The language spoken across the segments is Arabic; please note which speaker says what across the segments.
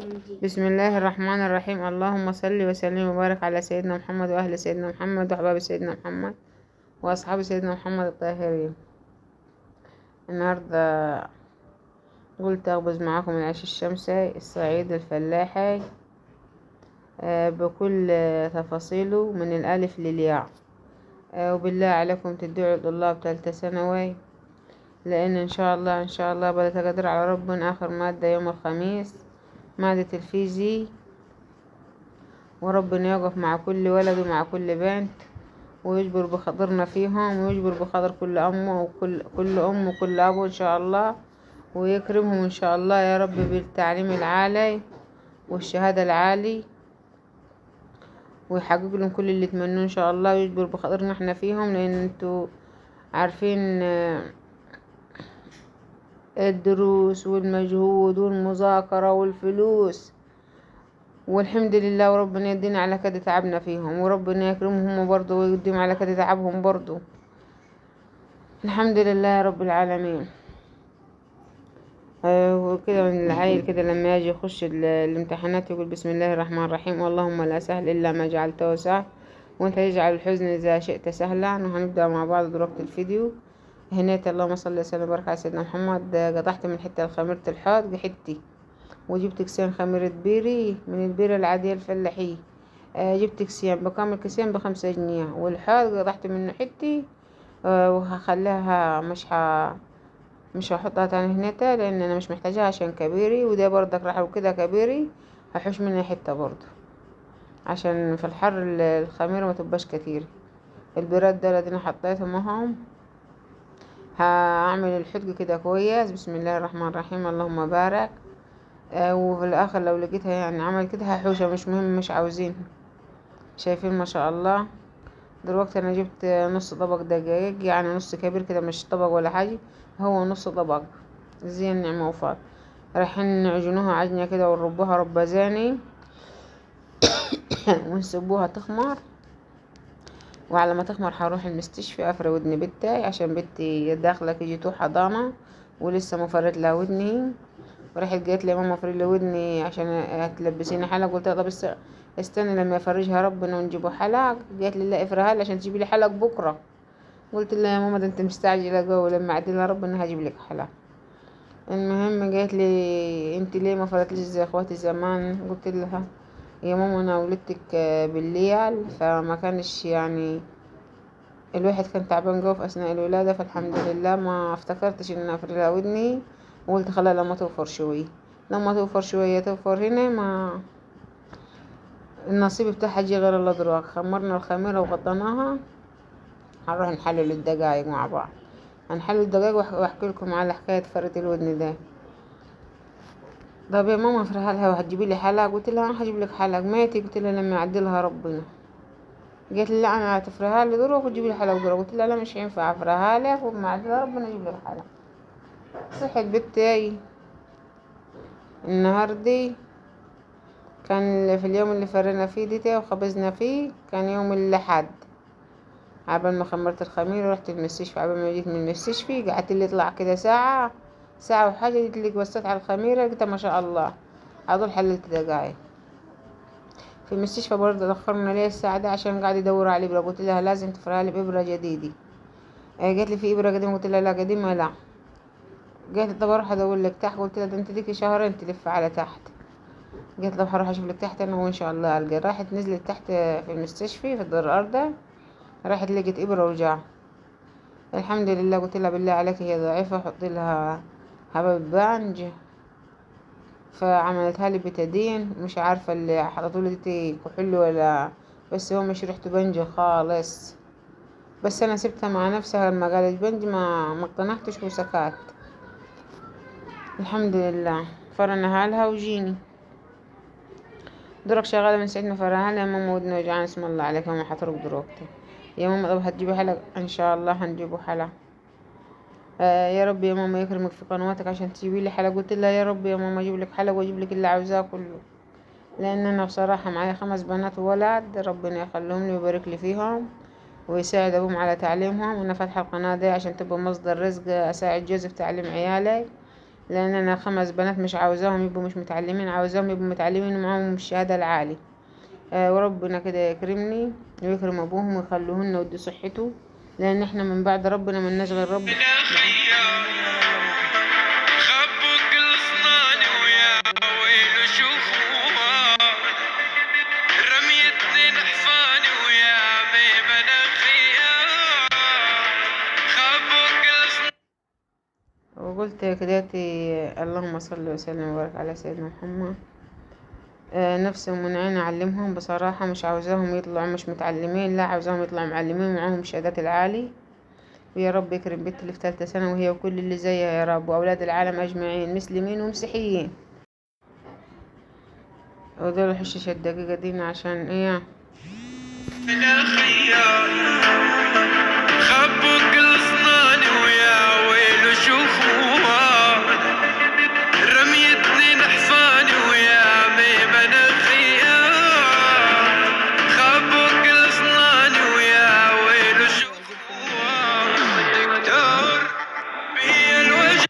Speaker 1: بسم الله الرحمن الرحيم. اللهم صل وسلم وبارك على سيدنا محمد وأهل سيدنا محمد وأحباب سيدنا محمد وأصحاب سيدنا محمد الطاهرين. النهاردة قلت أخبز معاكم العيش الشمسي الصعيد الفلاحي بكل تفاصيله من الألف للياء. وبالله عليكم تدعوا طلاب تالتة ثانوي، لأن إن شاء الله بدأت أقدر على ربنا آخر مادة يوم الخميس مادة الفيزي، وربنا يقف مع كل ولد ومع كل بنت ويجبر بخاطرنا فيهم ويجبر بخاطر كل أم وكل أم وكل أبو إن شاء الله، ويكرمهم إن شاء الله يا رب بالتعليم العالي والشهادة العالي، ويحقق لهم كل اللي يتمنوه إن شاء الله، ويجبر بخاطرنا احنا فيهم، لأن انتوا عارفين الدروس والمجهود والمذاكرة والفلوس، والحمد لله وربنا يدينا على كده تعبنا فيهم، وربنا يكرمهم برضه ويقدم على كده تعبهم برضه. الحمد لله يا رب العالمين. وكده من العيل كده لما يجي يخش الامتحانات يقول بسم الله الرحمن الرحيم، اللهم لا سهل إلا ما جعلته سهل وانت يجعل الحزن إذا شئت سهلا. وهنبدأ مع بعض دلوقتي الفيديو. هنيت اللهم صل وسلم وبارك على سيدنا محمد. قطعت من حتة خميرة الحوض حتي، وجبت كيسين خميرة بيري من البيرة العادية الفلاحية. جبت كيسين بكامل كيسين ب5 جنيه، والحوض قطعت منه حتي. وهخليها مش هحطها تاني هناتا لان انا مش محتاجاها عشان كبيري، وده برضك راح وكده كبيري هحوش منها حتة برضه عشان في الحر الخميرة ما تبقاش كتير. البيرات دول انا حطيتهم اهم. هعمل الحدق كده كويس. بسم الله الرحمن الرحيم اللهم بارك. وفي الاخر لو لقيتها يعني عمل كده هحوشها، مش مهم مش عاوزينها. شايفين ما شاء الله. دلوقتي انا جبت نص طبق دقايق، يعني نص كبير كده مش طبق ولا حاجة، هو نص طبق زي النعمة وفاض. رايحين نعجنوها عجنة كده ونربوها ربازاني ونسيبوها تخمر. وعلى ما تخمر هروح المستشفى افرد ودني بتاعي عشان بنتي داخله كي حضانه ولسه مفرد لها ودني. وراحت قالت لي ماما افرد لي ودني عشان هتلبسيني حلق. قلت لها طب استني لما يفرجها ربنا ونجيبه حلق. قالت لي لا افرها لي عشان تجيبي لي حلق بكره. قلت لها يا ماما ده انت مستعجله جو، لما عدلها ربنا هجيب لك حلق. المهم قالت لي انت ليه ما فرقتليش زي اخواتي زمان؟ قلت لها يا ماما انا ولدتك بالليل، فما كانش يعني الواحد كان تعبان جوه في اثناء الولاده، فالحمد لله ما افتكرتش ان افرلها ودني، وقلت خلاص لما توفر شويه، لما توفر شويه توفر هنا. ما النصيب بتاعها جه غير الله دراك. خمرنا الخميره وغطيناها. هنروح نحلل الدقايق مع بعض. هنحلل الدقايق واحكي لكم على حكايه فرة الودن ده. طب يا ماما افرها لها وهتجيبي لي حلق؟ قلت لها انا هجيب لك حلق ماتي. قلت لها لما يعدلها ربنا. قالت لي لا انا هتفرها لي دروك وتجيبي لي حلق دروك. قلت لها لا مش هينفع افرها لك، وما عدلها ربنا يجيب لك حلق. صحت بنتي النهارده كان في اليوم اللي فرنا فيه ديتي وخبزنا فيه كان يوم الأحد. عبال ما خمرت الخمير ورحت المستشفى. عبال ما جيت من المستشفى قعدت لي اطلع كده ساعة وحاجة. جيت لي بصيت على الخميرة لقيتها ما شاء الله عضل حللت دقايق. في المستشفى برضه دخلنا ليه الساعة دي عشان قاعد يدور على إبرة. قلت لها لازم تفرها لي بإبرة جديدة. قالت لي في إبرة قديمة؟ قلت لها لا قديمة لا. قالت لي طب اروح ادور لك تحت. قلت لها ده انت ليكي شهرين تلف على تحت. قالت لي طب هروح اشوف لك تحت انا وان شاء الله القى. راحت نزلت تحت في المستشفى في الدور الارضي، راحت لقيت إبرة وجع. الحمد لله. قلت لها بالله عليك هي ضعيفة حط لها حبايب بانج، فعملتها لي بتدين. مش عارفة اللي حطتولي دي كحول ولا، بس هو مش ريحته بنج خالص. بس انا سبتها مع نفسها لما قالت بنج ما اقتنعتش وسكت. الحمد لله. فرنها لها وجيني درك شغالة من ساعة ما فرنها لها. يا ماما ودنا وجعان اسم الله عليك، ماما هتروق دروكتي. يا ماما طب هتجيبي حلق؟ ان شاء الله هنجيبه حلق. يا رب يا ماما يكرمك في قنواتك عشان تجيبي لي حلق. قلت لها يا رب يا ماما اجيب لك حلق واجيب لك اللي عاوزاه كله، لان انا بصراحة معايا 5 بنات وولد، ربنا يخليهم لي ويبارك لي فيهم ويساعد ابوهم على تعليمهم. وانا فاتحة القناة دي عشان تبقى مصدر رزق اساعد جوزي في تعليم عيالي لان انا 5 بنات مش عاوزاهم يبقوا مش متعلمين، عاوزاهم يبقوا متعلمين ومعاهم الشهادة العالية. وربنا كده يكرمني ويكرم ابوهم ويخلوهن ودي صحته، لان احنا من بعد ربنا ملناش غير رب. خبوا كل صناني ويا ويلو شوفوها، رميتني نحفاني ويا بيبنا خيار، خبوا كل صناني. وقلت كداتي اللهم صل وسلم وبارك على سيدنا محمد. نفسي ومنعين أعلمهم بصراحة، مش عاوزاهم يطلعوا مش متعلمين، لا عاوزاهم يطلعوا معلمين ومعاهم شهادات العالي. ويا رب يكرم بنتي اللي في 3 سنة وهي وكل اللي زيها يا رب، وأولاد العالم أجمعين مسلمين ومسيحيين. ودول الحشيشة الدقيقة دينا عشان ايه خبوا كل صناني ويا ويلو شوفوها، رميتني نحفاني ويا بيبنا خيار، خبوا كل صناني ويا ويلو شوفوها، دكتور بي الوجه.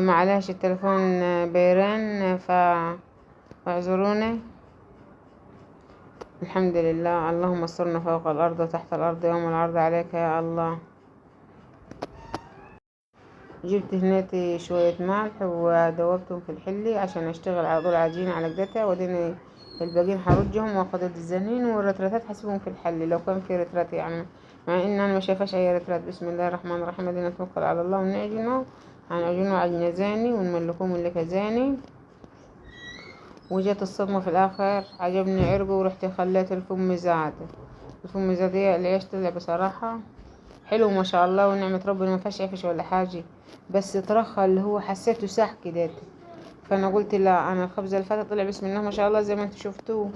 Speaker 1: معلش التليفون بيرن فاعذروني. الحمد لله، اللهم استرنا فوق الأرض وتحت الأرض يوم العرض عليك يا الله. جبت هنيتي شوية ملح ودوبتهم في الحلي عشان اشتغل على طول عجينة على قدتها، وديني الباقيين حرجهم واخد الزنين والرترتات حسبهم في الحلي لو كان في رترات يعني، مع ان انا ما شايفاش اي رترات. بسم الله الرحمن الرحيم، ادينا نتوكل على الله ونعجنه. هنعجنه عجينة زاني ونملكوه ملكة زاني. وجت الصدمة في الآخر، عجبني عرقه ورحت خليت الفم زاد. الفم زاد العيش طلع بصراحة حلو ما شاء الله ونعمة ربنا، ما فيهاش عفش ولا حاجة، بس ترخى اللي هو حسيته ساح كده. فأنا قلت لا، أنا الخبز اللي فات طلع بسم الله ما شاء الله زي ما انتوا شفتوه.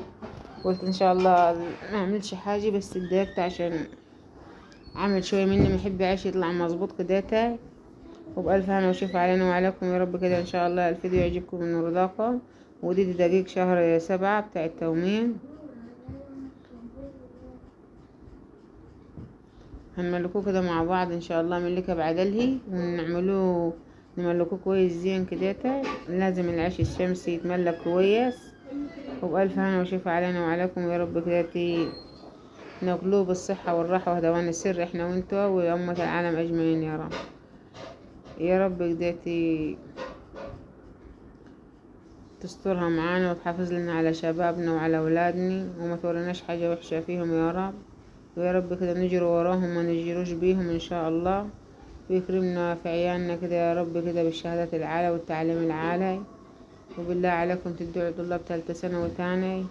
Speaker 1: قلت إن شاء الله ما أعملش حاجة، بس اتضايقت عشان عمل شوية مني محب عيش يطلع مظبوط كده. وبألف هنا وشوف علينا وعليكم يا رب كده إن شاء الله الفيديو يعجبكم من رضاكم. ودي دقيق شهر 7 بتاع التومين. هنملكوه كده مع بعض ان شاء الله، ملكه بعدلهي ونعملوه نملكوه كويس زين كده. لازم العيش الشمسي يتملك كويس. وبألف هنا وشوف علينا وعليكم يا رب كده ناكلوه بالصحة والراحة وهدوان السر احنا وانتوا وأمة العالم أجمعين يا رب. يا رب كده تسترها معانا وتحافظ لنا على شبابنا وعلى أولادنا وما توريناش حاجة وحشة فيهم يا رب. ويا رب كده نجري وراهم ما نجروش بيهم إن شاء الله. ويكرمنا في عيالنا كده يا رب كده بالشهادات العالية والتعليم العالي. وبالله عليكم تدعوا طلاب 3 سنة وتاني،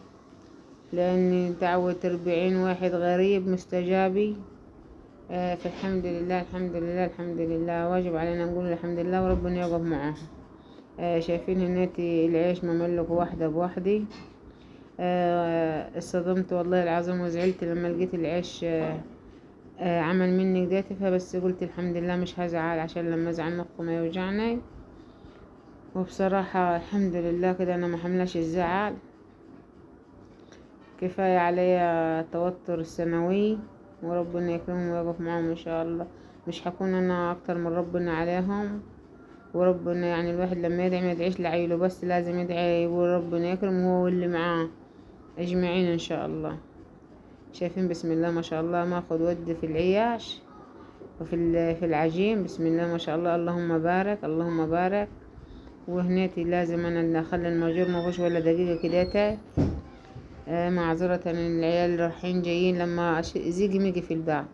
Speaker 1: لأن دعوة 40 واحد غريب مستجابي. فالحمد لله الحمد لله الحمد لله، واجب علينا نقول الحمد لله وربنا يوقف معاهم. شايفين هناتي العيش مملك واحدة بواحدة. اصطدمت والله العظيم وزعلت لما لقيت العيش عمل مني كده. فبس قلت الحمد لله مش هزعل عشان لما ازعل مخي ما يوجعني. وبصراحة الحمد لله كده انا ما حملاش الزعل، كفاية عليا التوتر السنوي. وربنا يكرمهم ويقف معهم ان شاء الله. مش هكون انا اكتر من ربنا عليهم. وربنا يعني الواحد لما يدعي ما يدعيش لعيله بس، لازم يدعي وربنا يكرم هو واللي معاه اجمعين ان شاء الله. شايفين بسم الله ما شاء الله ماخد ود في العياش في العجين. بسم الله ما شاء الله، اللهم بارك اللهم بارك. وهنيتي لازم انا اللي اخلي الماجور ما فيهوش ولا دقيقة كده. معذرة العيال رايحين جايين لما زيجي ميجي في الباب.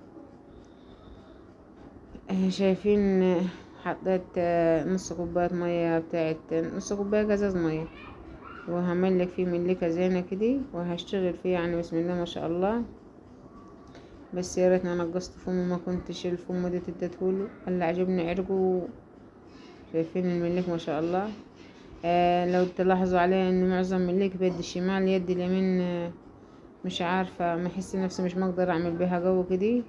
Speaker 1: شايفين حطيت نص كوباية مية بتاعت نص كوباية قزاز مية، وهملك فيه ملكة زينة كده وهشتغل فيه يعني بسم الله ما شاء الله. بس يا ريتني انا نقصت فمه ما كنتش الفم دي اديتهوله. اللي عجبني عرقه. شايفين الملك ما شاء الله. لو تلاحظوا عليه ان معظم ملك بيد الشمال، يد اليمين مش عارفة ما احس نفسي مش مقدر اعمل بيها جو كده.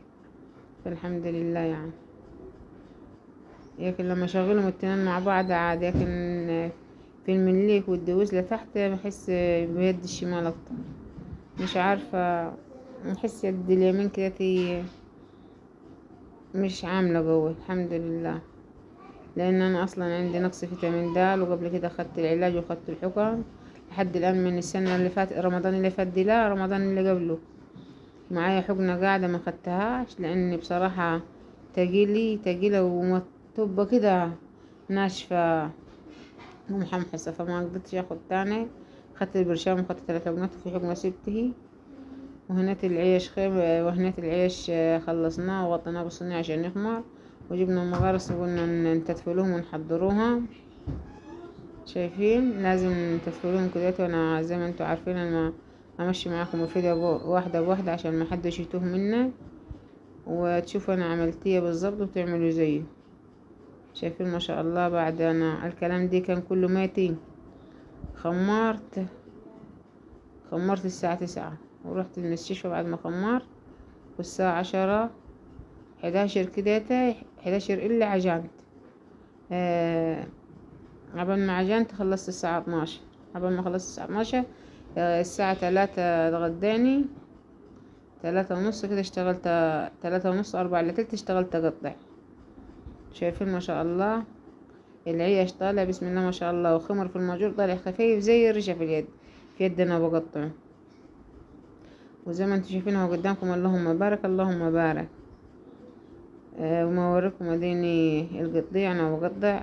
Speaker 1: فالحمد لله يعني. لكن لما اشغلهم التنين مع بعض عادي، لكن في المليك والدوس لتحت بحس بيد الشمال اكتر. مش عارفة بحس يد اليمين كده مش عاملة جوه. الحمد لله. لان انا اصلا عندي نقص فيتامين د، وقبل كده خدت العلاج وخدت الحقن لحد الان من السنة اللي فات، رمضان اللي فات دي، لا رمضان اللي قبله معايا حقنة قاعدة ما خدتهاش، لاني بصراحة تقيلة ومطبة كده ناشفة ومحمحسة، فما قدرتش اخد تاني. خدت البرشام وخدت 3 حقنات، وفي حقنة سبته. وهنات العيش خلصناه وغطيناه بالصينية عشان يخمر، وجبنا المغارس وقلنا نتفلوهم ونحضروها. شايفين لازم نتفلوهم كده، وانا زي ما انتوا عارفين انا امشي معاكم الفيديو واحدة بواحدة عشان ما حدش يتوه منا، وتشوفوا انا عملتيه بالظبط وتعملوا زيه. شايفين ما شاء الله. بعد انا الكلام دي كان كله ماتي، خمرت الساعة 9 ورحت المستشفى بعد ما خمرت، والساعة 10 11 كده، 11 إلا عجنت. عبال ما عجنت خلصت الساعة 12. عبال ما خلصت الساعة 12 الساعة 3 اتغداني، 3:30 كده اشتغلت، 3:30 4 إلا تلت اشتغلت أقطع. شايفين ما شاء الله العيش طالع بسم الله ما شاء الله، وخمر في الماجور طالع خفيف زي الريشة في اليد، في يد أنا بقطعه. وزي ما انتوا شايفين اهو قدامكم، اللهم بارك اللهم بارك. وما اوريكم اديني القطيع انا بقطع.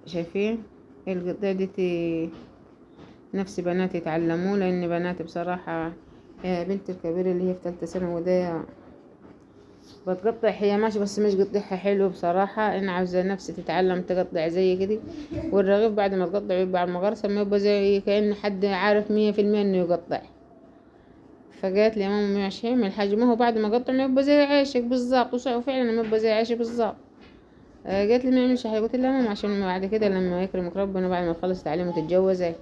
Speaker 1: شايفين القطيع دي نفس بناتي يتعلموه، لان بناتي بصراحة بنتي الكبيرة اللي هي في 3 سنة وده بتقطع، هي ماشي بس مش قطيعها حلو بصراحة. انا عاوزة نفسي تتعلم تقطع زي كده، والرغيف بعد ما تقطع يبقى على المغرسة ما يبقى زي كأن حد عارف 100% انه يقطع. فقالت لي يا ماما مش هعمل حاجة، ما هو بعد ما قطع ما يبقى زي عيشك بالظبط، وفعلا ما يبقى زي عيشك بالظبط. قالت لي ما يعملش حاجة. قلت لها ماما عشان بعد كده لما يكرمك ربنا بعد ما تخلص تعليم وتتجوزي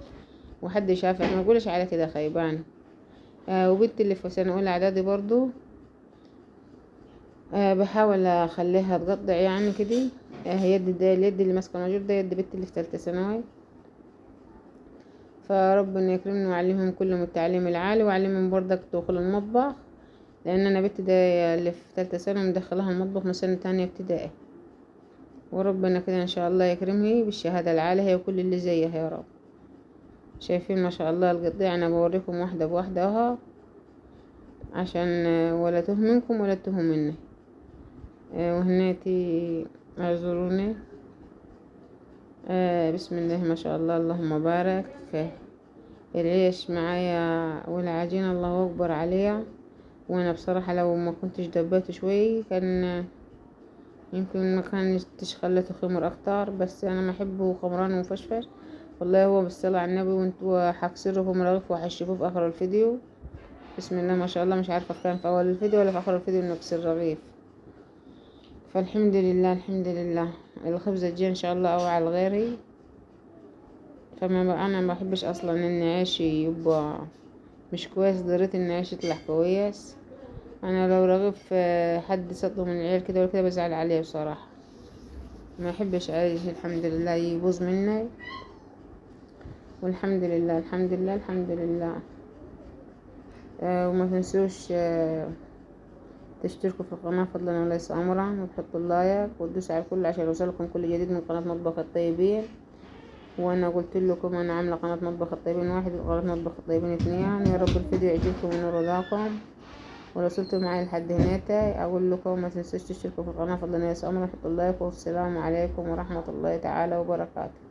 Speaker 1: وحد شافك ما يقولش على كده خيبان. وبنتي اللي في سنة أولى إعدادي برضو بحاول أخليها تقطع يعني كده. اليد اللي ماسكة الماجور ده يد بنتي اللي في 3 ثانوي. فربنا يكرمني ويعلمهم كلهم التعليم العالي، ويعلمهم برضك دخول المطبخ، لان انا بنتي ده اللي في 3 سنة مدخلها المطبخ من سنة تانية ابتدائي. وربنا كده ان شاء الله يكرمها بالشهادة العالية هي وكل اللي زيها يا رب. شايفين ما شاء الله القطيع، انا بوريكم واحدة بواحدة اهو عشان ولا توه منكم ولا توه مني. وهناتي اعذروني. بسم الله ما شاء الله اللهم بارك. العيش معايا والعجينة الله اكبر عليها. وانا بصراحة لو ما كنتش دبيته شوي كان يمكن ما كانش خلته خمر اكتر، بس انا ما احبه خمران ومفشفش. والله هو بالصلاة على النبي، وانتوا هكسرهم رغيف وهتشوفوه في اخر الفيديو. بسم الله ما شاء الله. مش عارفة كان في اول الفيديو ولا في اخر الفيديو نكسر رغيف. فالحمد لله الحمد لله. الخبزة الجاية ان شاء الله اوعى لغيري. انا ما بحبش اصلا ان عيشي يبقى مش كويس، ضريت ان عيشي يطلع كويس. انا لو رغيف حد سطه من العيال كده ولا كده بزعل عليه بصراحة. ما احبش عيش الحمد لله يبوظ مني. والحمد لله الحمد لله الحمد لله. وما تنسوش تشتركوا في القناة فضلا وليس امرا، وتحطوا اللايك وتدوسوا على الكل عشان يوصلكم كل جديد من قناة مطبخ الطيبين. وانا قلت لكم انا عاملة قناة مطبخ الطيبين 1 وقناة مطبخ الطيبين 2. يا رب الفيديو يعجبكم ونور رضاكم. ولو وصلتوا معايا لحد هنا اقول لكم ما تنسوش تشتركوا في القناة فضلا وليس امرا، حطوا اللايك، والسلام عليكم ورحمة الله تعالى وبركاته.